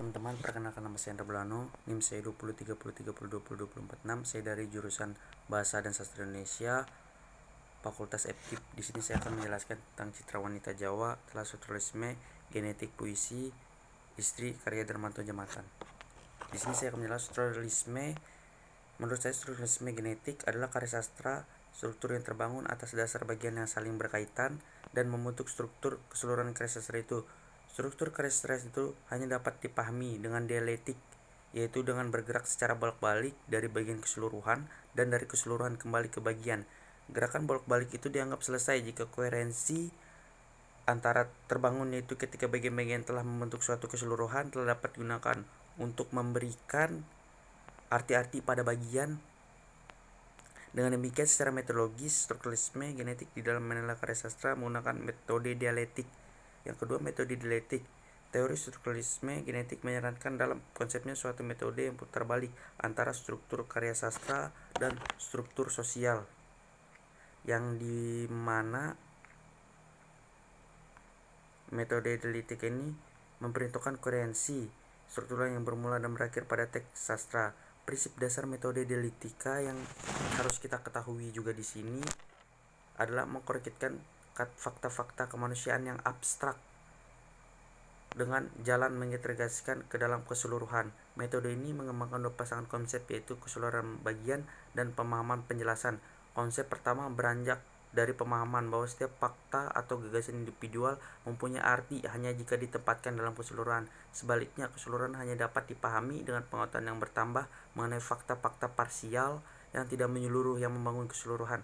teman-teman, perkenalkan nama saya Hendra Bulano, NIM saya 203030202026. Saya dari jurusan Bahasa dan Sastra Indonesia, Fakultas FKIP. Di sini saya akan menjelaskan tentang citra wanita Jawa, strukturalisme, genetik puisi, istri karya Darmanto Djamatan. Di sini saya akan menjelaskan strukturalisme. Menurut saya, strukturalisme genetik adalah karya sastra struktur yang terbangun atas dasar bagian yang saling berkaitan dan membentuk struktur keseluruhan karya sastra itu. Struktur karya sastra itu hanya dapat dipahami dengan dialektik, yaitu dengan bergerak secara bolak-balik dari bagian keseluruhan dan dari keseluruhan kembali ke bagian. Gerakan bolak-balik itu dianggap selesai jika koherensi antara terbangun, yaitu ketika bagian-bagian telah membentuk suatu keseluruhan, telah dapat digunakan untuk memberikan arti-arti pada bagian. Dengan demikian, secara metodologis, strukturalisme genetik di dalam menilai karya sastra menggunakan metode dialektik. Yang kedua, metode dialektik. Teori strukturalisme genetik menyarankan dalam konsepnya suatu metode yang putar balik antara struktur karya sastra dan struktur sosial, yang dimana metode dialektik ini memperhitungkan koherensi struktural yang bermula dan berakhir pada teks sastra. Prinsip dasar metode dialektika yang harus kita ketahui juga di sini adalah mengkoreksikan fakta-fakta kemanusiaan yang abstrak dengan jalan mengintegrasikan ke dalam keseluruhan. Metode ini mengembangkan dua pasangan konsep, yaitu keseluruhan bagian dan pemahaman penjelasan. Konsep pertama beranjak dari pemahaman bahwa setiap fakta atau gagasan individual mempunyai arti hanya jika ditempatkan dalam keseluruhan. Sebaliknya, keseluruhan hanya dapat dipahami dengan pengetahuan yang bertambah mengenai fakta-fakta parsial yang tidak menyeluruh yang membangun keseluruhan.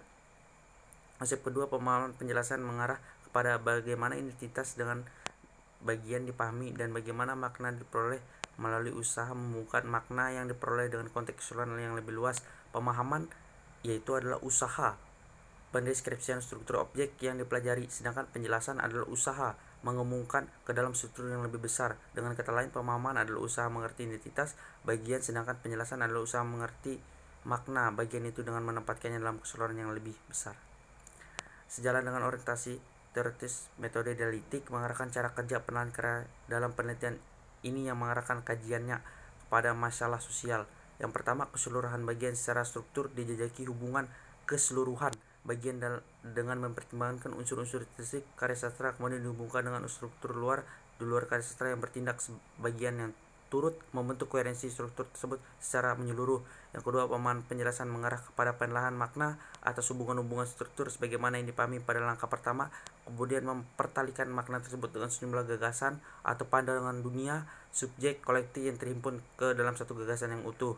Konsep kedua, pemahaman penjelasan, mengarah kepada bagaimana identitas dengan bagian dipahami dan bagaimana makna diperoleh melalui usaha membuka makna yang diperoleh dengan konteks keseluruhan yang lebih luas. Pemahaman yaitu adalah usaha pendeskripsian struktur objek yang dipelajari, sedangkan penjelasan adalah usaha mengumumkan ke dalam struktur yang lebih besar. Dengan kata lain, pemahaman adalah usaha mengerti identitas bagian, sedangkan penjelasan adalah usaha mengerti makna bagian itu dengan menempatkannya dalam keseluruhan yang lebih besar. Sejalan dengan orientasi teoritis, metode dialektik mengarahkan cara kerja penelitian dalam penelitian ini yang mengarahkan kajiannya kepada masalah sosial. Yang pertama, keseluruhan bagian secara struktur dijajaki hubungan keseluruhan bagian dengan mempertimbangkan unsur-unsur statistik karya sastra, kemudian dihubungkan dengan struktur di luar karya sastra yang bertindak sebagian yang turut membentuk koherensi struktur tersebut secara menyeluruh. Yang kedua, pemahaman penjelasan mengarah kepada penilaian makna atas hubungan-hubungan struktur sebagaimana yang dipahami pada langkah pertama, kemudian mempertalikan makna tersebut dengan sejumlah gagasan atau pandangan dunia, subjek, kolektif yang terhimpun ke dalam satu gagasan yang utuh.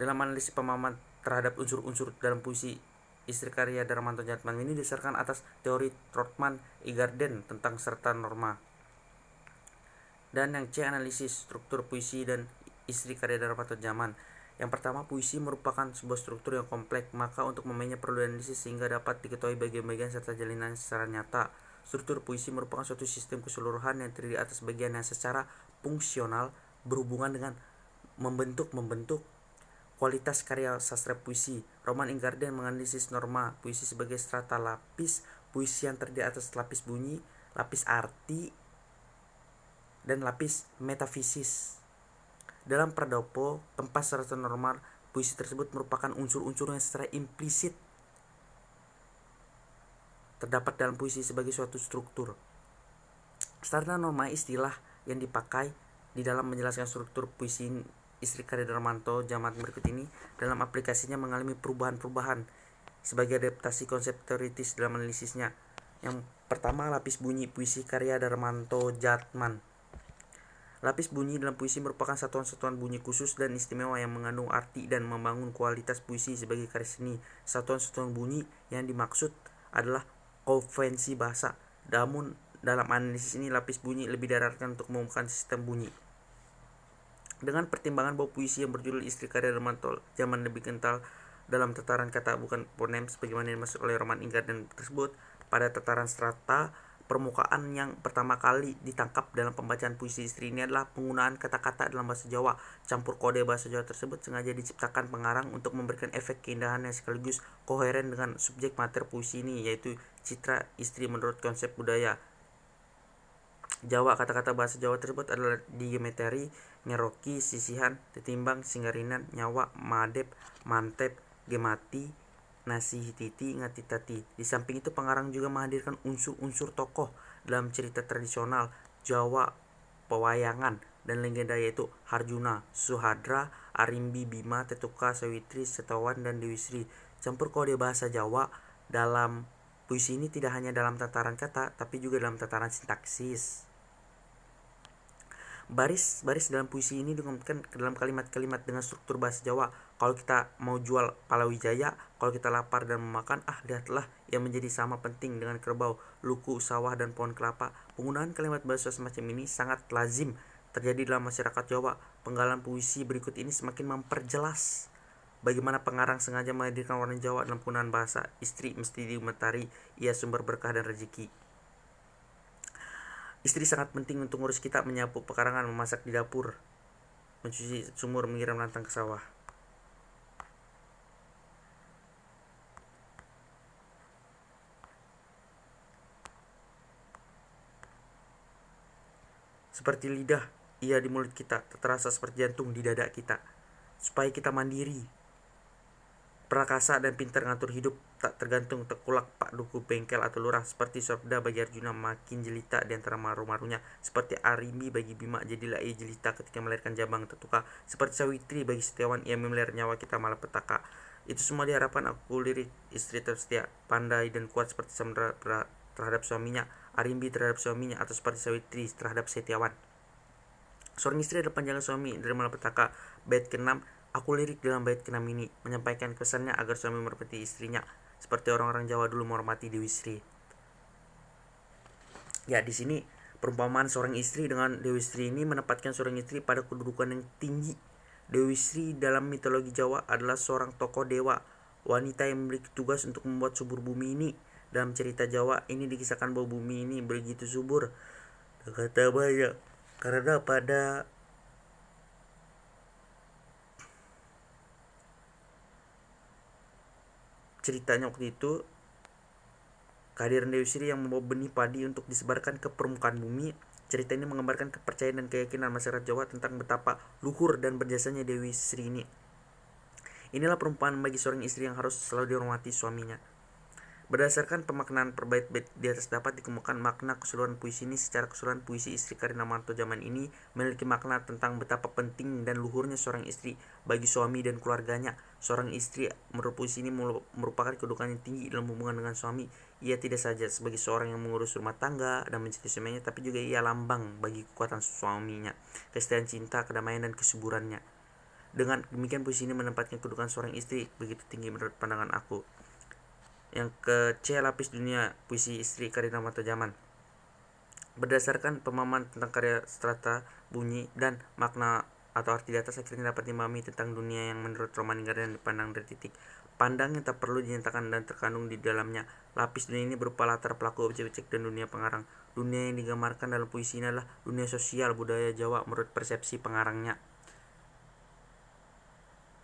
Dalam analisis pemahaman terhadap unsur-unsur dalam puisi istri karya Darmanto Djamatan ini didasarkan atas teori Trotman-Ingarden tentang serta norma. Dan yang C, analisis struktur puisi dan istri karya Darmanto Djamatan. Yang pertama, puisi merupakan sebuah struktur yang kompleks, maka untuk memahaminya perlu analisis sehingga dapat diketahui bagian-bagian serta jalinannya secara nyata. Struktur puisi merupakan suatu sistem keseluruhan yang terdiri atas bagian yang secara fungsional berhubungan dengan membentuk kualitas karya sastra puisi. Roman Ingarden menganalisis norma puisi sebagai strata lapis puisi yang terdiri atas lapis bunyi, lapis arti, dan lapis metafisis. Dalam Pradopo, tempat strata normal puisi tersebut merupakan unsur-unsur yang secara implisit terdapat dalam puisi sebagai suatu struktur. Strata norma istilah yang dipakai di dalam menjelaskan struktur puisi istri karya Darmanto Djamatan berikut ini. Dalam aplikasinya mengalami perubahan-perubahan sebagai adaptasi konsep teoritis dalam analisisnya. Yang pertama, lapis bunyi puisi karya Darmanto Djamatan. Lapis bunyi dalam puisi merupakan satuan-satuan bunyi khusus dan istimewa yang mengandung arti dan membangun kualitas puisi sebagai karya seni. Satuan-satuan bunyi yang dimaksud adalah konvensi bahasa. Namun dalam analisis ini, lapis bunyi lebih diarahkan untuk mengumumkan sistem bunyi. Dengan pertimbangan bahwa puisi yang berjudul Istri karya Darmanto Djamatan lebih kental dalam tataran kata bukan fonem sebagaimana dimaksud oleh Roman Ingarden tersebut, pada tataran strata permukaan yang pertama kali ditangkap dalam pembacaan puisi istri ini adalah penggunaan kata-kata dalam bahasa Jawa. Campur kode bahasa Jawa tersebut sengaja diciptakan pengarang untuk memberikan efek keindahan yang sekaligus koheren dengan subjek materi puisi ini, yaitu citra istri menurut konsep budaya. Jawa. Kata-kata bahasa Jawa tersebut adalah digemeteri, ngeroki, sisihan, tetimbang, singgarinan, nyawa, madep, mantep, gemati, nasi hititi, ngatitati. Di samping itu pengarang juga menghadirkan unsur-unsur tokoh dalam cerita tradisional Jawa pewayangan dan legenda, yaitu Harjuna, Suhadra, Arimbi, Bima, Tetuka, Sawitri, Setawan, dan Dewi Sri. Campur kode bahasa Jawa dalam puisi ini tidak hanya dalam tataran kata, tapi juga dalam tataran sintaksis. Baris-baris dalam puisi ini dikompetkan ke dalam kalimat-kalimat dengan struktur bahasa Jawa. Kalau kita mau jual Palawijaya, kalau kita lapar dan memakan, lihatlah yang menjadi sama penting dengan kerbau, luku, sawah, dan pohon kelapa. Penggunaan kalimat bahasa semacam ini sangat lazim terjadi dalam masyarakat Jawa. Penggalan puisi berikut ini semakin memperjelas bagaimana pengarang sengaja menghadirkan warna Jawa dalam penggunaan bahasa. Istri mesti dimentari, ia sumber berkah dan rezeki. Istri sangat penting untuk ngurus kita, menyapu pekarangan, memasak di dapur, mencuci sumur, mengirim lantang ke sawah. Seperti lidah, ia di mulut kita, terasa seperti jantung di dada kita. Supaya kita mandiri, prakasa dan pintar ngatur hidup, tak tergantung tekulak pak duku bengkel atau lurah. Seperti Sorda bagi Arjuna makin jelita di antara maru-marunya. Seperti Arimbi bagi Bima, jadilah ia jelita ketika melahirkan jabang Tetuka. Seperti Sawitri bagi Setiawan, ia memelihara nyawa kita malapetaka. Itu semua diharapkan aku lirik istri tersetia, pandai dan kuat seperti Samudra terhadap suaminya, Arimbi terhadap suaminya, atau seperti Sawitri terhadap Setiawan. Seorang istri adalah panjangan suami dari malapetaka. Bait ke-6 aku lirik dalam bait ke-6 ini menyampaikan pesannya agar suami merepeti istrinya seperti orang-orang Jawa dulu menghormati Dewi Sri. Ya, di sini perumpamaan seorang istri dengan Dewi Sri ini menempatkan seorang istri pada kedudukan yang tinggi. Dewi Sri dalam mitologi Jawa adalah seorang tokoh dewa, wanita yang memiliki tugas untuk membuat subur bumi ini. Dalam cerita Jawa ini dikisahkan bahwa bumi ini begitu subur, kata banyak, karena pada ceritanya waktu itu kehadiran Dewi Sri yang membawa benih padi untuk disebarkan ke permukaan bumi. Cerita ini menggambarkan kepercayaan dan keyakinan masyarakat Jawa tentang betapa luhur dan berjasanya Dewi Sri ini. Inilah perumpamaan bagi seorang istri yang harus selalu dihormati suaminya. Berdasarkan pemaknaan per bait-bait di atas dapat dikemukakan makna keseluruhan puisi ini. Secara keseluruhan puisi istri Karina Manto zaman ini memiliki makna tentang betapa penting dan luhurnya seorang istri bagi suami dan keluarganya. Seorang istri menurut puisi ini merupakan kedudukan yang tinggi dalam hubungan dengan suami. Ia tidak saja sebagai seorang yang mengurus rumah tangga dan mencintai suaminya, tapi juga ia lambang bagi kekuatan suaminya, kesetiaan cinta, kedamaian, dan kesuburannya. Dengan demikian puisi ini menempatkan kedudukan seorang istri begitu tinggi menurut pandangan aku. Yang ke-C, lapis dunia puisi istri Karina Manto zaman. Berdasarkan pemahaman tentang karya strata, bunyi, dan makna atau arti di atas, akhirnya dapat dimahami tentang dunia yang menurut Roman Ingarian dipandang dari titik pandang yang tak perlu dinyatakan dan terkandung di dalamnya. Lapis dunia ini berupa latar pelaku, objek-objek, dan dunia pengarang. Dunia yang digambarkan dalam puisi ini adalah dunia sosial budaya Jawa menurut persepsi pengarangnya.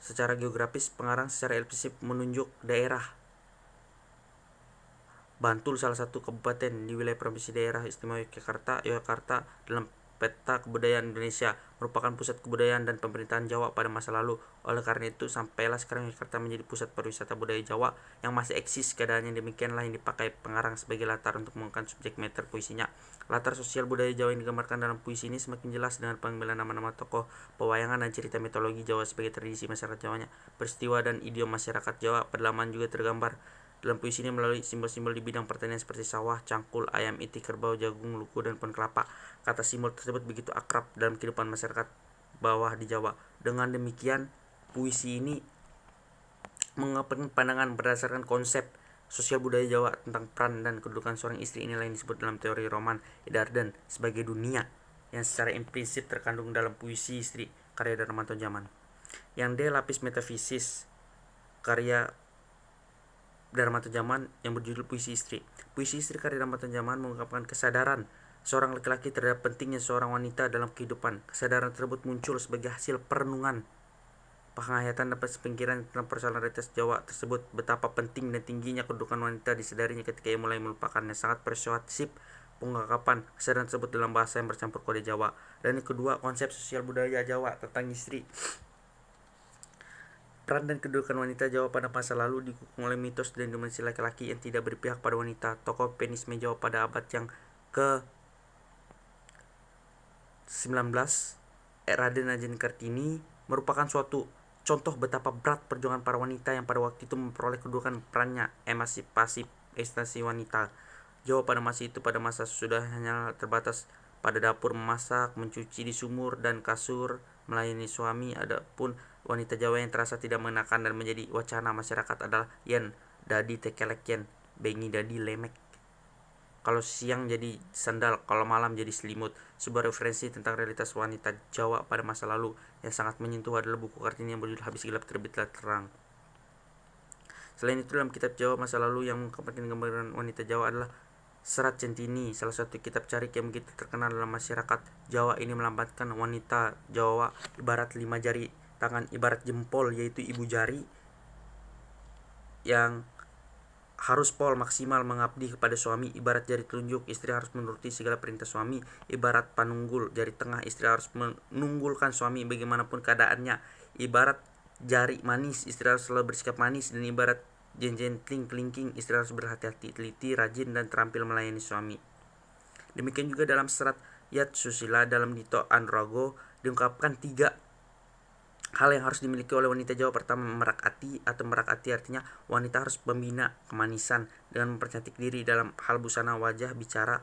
Secara geografis, pengarang secara eksplisit menunjuk daerah Bantul, salah satu kabupaten di wilayah provinsi daerah istimewa Yogyakarta dalam peta kebudayaan Indonesia, merupakan pusat kebudayaan dan pemerintahan Jawa pada masa lalu. Oleh karena itu, sampailah sekarang Yogyakarta menjadi pusat pariwisata budaya Jawa yang masih eksis. Keadaannya demikianlah yang dipakai pengarang sebagai latar untuk mengungkapkan subjek matter puisinya. Latar sosial budaya Jawa yang digambarkan dalam puisi ini semakin jelas dengan pengambilan nama-nama tokoh, pewayangan, dan cerita mitologi Jawa sebagai tradisi masyarakat Jawanya. Peristiwa dan idiom masyarakat Jawa pedalaman juga tergambar dalam puisi ini melalui simbol-simbol di bidang pertanian seperti sawah, cangkul, ayam, itik, kerbau, jagung, luku, dan pohon kelapa. Kata simbol tersebut begitu akrab dalam kehidupan masyarakat bawah di Jawa. Dengan demikian, puisi ini mengungkapkan pandangan berdasarkan konsep sosial budaya Jawa tentang peran dan kedudukan seorang istri. Inilah yang disebut dalam teori Roman Dardan sebagai dunia yang secara implisit terkandung dalam puisi istri karya Darmanto zaman. Yang D, lapis metafisis karya Darmanto zaman yang berjudul Puisi Istri. Puisi Istri karya Darmanto zaman mengungkapkan kesadaran seorang laki-laki terhadap pentingnya seorang wanita dalam kehidupan. Kesadaran tersebut muncul sebagai hasil perenungan, penghayatan, dan pemikiran tentang persoalan realitas Jawa tersebut. Betapa penting dan tingginya kedudukan wanita disadarinya ketika ia mulai melupakannya. Sangat persuasif pengungkapan kesadaran tersebut dalam bahasa yang bercampur kode Jawa. Dan yang kedua, konsep sosial budaya Jawa tentang istri. Peran dan kedudukan wanita Jawa pada masa lalu didukung oleh mitos dan dimensi laki-laki yang tidak berpihak pada wanita. Tokoh feminisme Jawa pada abad yang ke-19, Raden Ajeng Kartini, merupakan suatu contoh betapa berat perjuangan para wanita yang pada waktu itu memperoleh kedudukan perannya emansipasi wanita. Jawa pada masa sudah hanya terbatas pada dapur, memasak, mencuci di sumur dan kasur, melayani suami. Adapun wanita Jawa yang terasa tidak mengenakan dan menjadi wacana masyarakat adalah yen dadi tekelek, yen bengi dadi lemek. Kalau siang jadi sandal, kalau malam jadi selimut. Sebuah referensi tentang realitas wanita Jawa pada masa lalu yang sangat menyentuh adalah buku Kartini yang berjudul Habis Gelap Terbitlah Terang. Selain itu, dalam kitab Jawa masa lalu yang mengungkapkan gambaran wanita Jawa adalah Serat Centini, salah satu kitab carik yang begitu terkenal dalam masyarakat Jawa. Ini melambangkan wanita Jawa ibarat 5 jari tangan, ibarat jempol yaitu ibu jari yang harus pol maksimal mengabdi kepada suami. Ibarat jari telunjuk, istri harus menuruti segala perintah suami. Ibarat panunggul, jari tengah, istri harus menunggulkan suami bagaimanapun keadaannya. Ibarat jari manis, istri harus selalu bersikap manis. Dan ibarat jenjentling kelingking, istri harus berhati-hati, teliti, rajin, dan terampil melayani suami. Demikian juga dalam serat Yat Susila dalam Dito Anrogo diungkapkan 3 hal yang harus dimiliki oleh wanita Jawa. Pertama, merak ati, atau merak ati artinya wanita harus membina kemanisan dengan mempercantik diri dalam hal busana, wajah, bicara,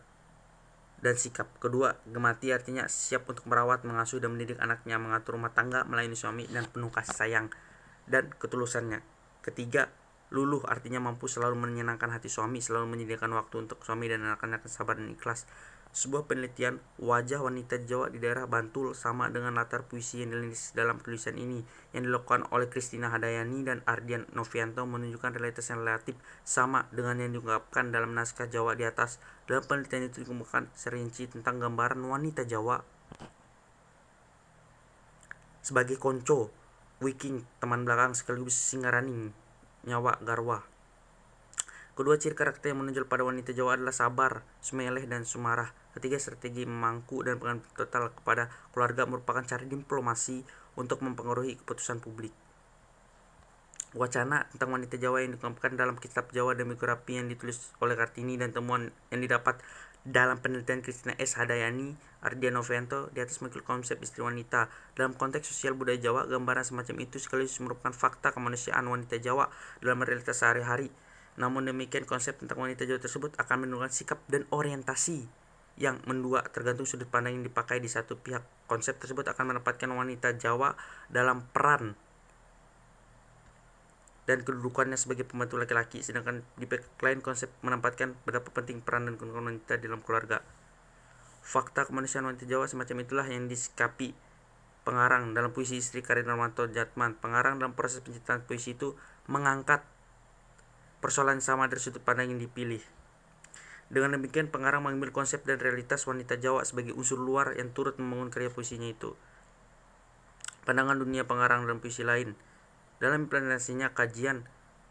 dan sikap. Kedua, gemati artinya siap untuk merawat, mengasuh, dan mendidik anaknya, mengatur rumah tangga, melayani suami, dan penuh kasih sayang dan ketulusannya. Ketiga, luluh artinya mampu selalu menyenangkan hati suami, selalu menyediakan waktu untuk suami dan anak-anak, sabar dan ikhlas. Sebuah penelitian wajah wanita Jawa di daerah Bantul sama dengan latar puisi yang ditulis dalam tulisan ini yang dilakukan oleh Kristina Hadayani dan Ardian Novianto menunjukkan realitas yang relatif sama dengan yang diungkapkan dalam naskah Jawa di atas. Dalam penelitian itu dikemukakan serinci tentang gambaran wanita Jawa sebagai konco, wiking, teman belakang, sekaligus singarani, nyawa garwa. Kedua ciri karakter yang menonjol pada wanita Jawa adalah sabar, sumeleh, dan sumarah. Ketiga, strategi memangku dan pengaruh total kepada keluarga merupakan cara diplomasi untuk mempengaruhi keputusan publik. Wacana tentang wanita Jawa yang dikemukakan dalam kitab Jawa Demografi yang ditulis oleh Kartini dan temuan yang didapat dalam penelitian Kristina S. Hadayani, Ardian Novianto di atas mengikut konsep istri wanita. Dalam konteks sosial budaya Jawa, gambaran semacam itu sekaligus merupakan fakta kemanusiaan wanita Jawa dalam realitas sehari-hari. Namun demikian, konsep tentang wanita Jawa tersebut akan menunjukkan sikap dan orientasi yang mendua tergantung sudut pandang yang dipakai di satu pihak. Konsep tersebut akan menempatkan wanita Jawa dalam peran dan kedudukannya sebagai pembantu laki-laki, sedangkan di pihak lain konsep menempatkan betapa penting peran dan kedudukan wanita dalam keluarga. Fakta kemanusiaan wanita Jawa semacam itulah yang disikapi pengarang dalam puisi Istri karya Darmanto Jatman. Pengarang dalam proses penciptaan puisi itu mengangkat persoalan sama dari sudut pandang yang dipilih. Dengan demikian, pengarang mengambil konsep dan realitas wanita Jawa sebagai unsur luar yang turut membangun karya puisinya itu. Pandangan dunia pengarang dalam puisi lain. Dalam implementasinya, kajian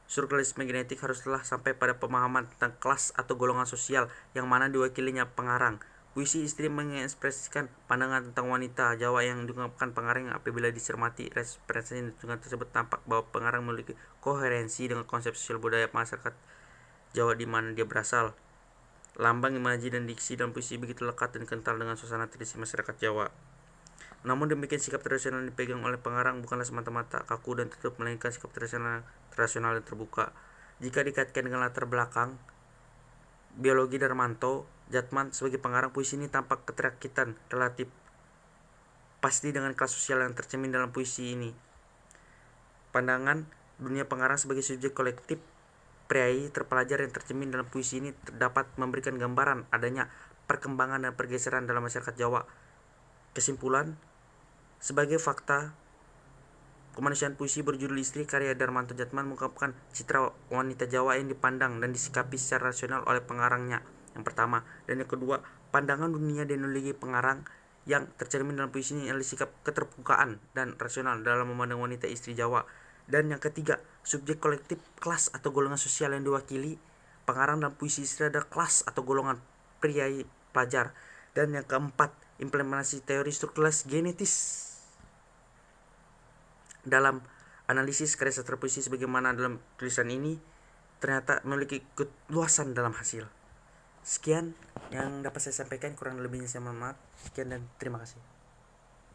surrealisme genetik haruslah sampai pada pemahaman tentang kelas atau golongan sosial yang mana diwakilinya pengarang. Puisi Istri mengekspresikan pandangan tentang wanita Jawa yang diungkapkan pengarang. Apabila dicermati referensi dengan tersebut, tampak bahwa pengarang memiliki koherensi dengan konsep sosial budaya masyarakat Jawa di mana dia berasal. Lambang, imaji, dan diksi dalam puisi begitu lekat dan kental dengan suasana tradisi masyarakat Jawa. Namun demikian, sikap tradisional yang dipegang oleh pengarang bukanlah semata-mata kaku dan tertutup, melainkan sikap tradisional dan terbuka. Jika dikaitkan dengan latar belakang biologi Darmanto Jatman sebagai pengarang, puisi ini tampak keterakitan relatif pasti dengan kelas sosial yang tercermin dalam puisi ini. Pandangan dunia pengarang sebagai subjek kolektif priai terpelajar yang tercermin dalam puisi ini dapat memberikan gambaran adanya perkembangan dan pergeseran dalam masyarakat Jawa. Kesimpulan, sebagai fakta kemanusiaan, puisi berjudul Istri karya Darmanto Jatman mengungkapkan citra wanita Jawa yang dipandang dan disikapi secara rasional oleh pengarangnya, yang pertama. Dan yang kedua, pandangan dunia dan ideologi pengarang yang tercermin dalam puisi ini adalah sikap keterbukaan dan rasional dalam memandang wanita istri Jawa. Dan yang ketiga, subjek kolektif, kelas atau golongan sosial yang diwakili pengarang dalam puisi Istri adalah kelas atau golongan priai terpelajar. Dan yang keempat, implementasi teori strukturalitas genetis dalam analisis karya sastra puisi sebagaimana dalam tulisan ini ternyata memiliki keluasan dalam hasil. Sekian yang dapat saya sampaikan, kurang lebihnya saya mohon maaf. Sekian dan terima kasih.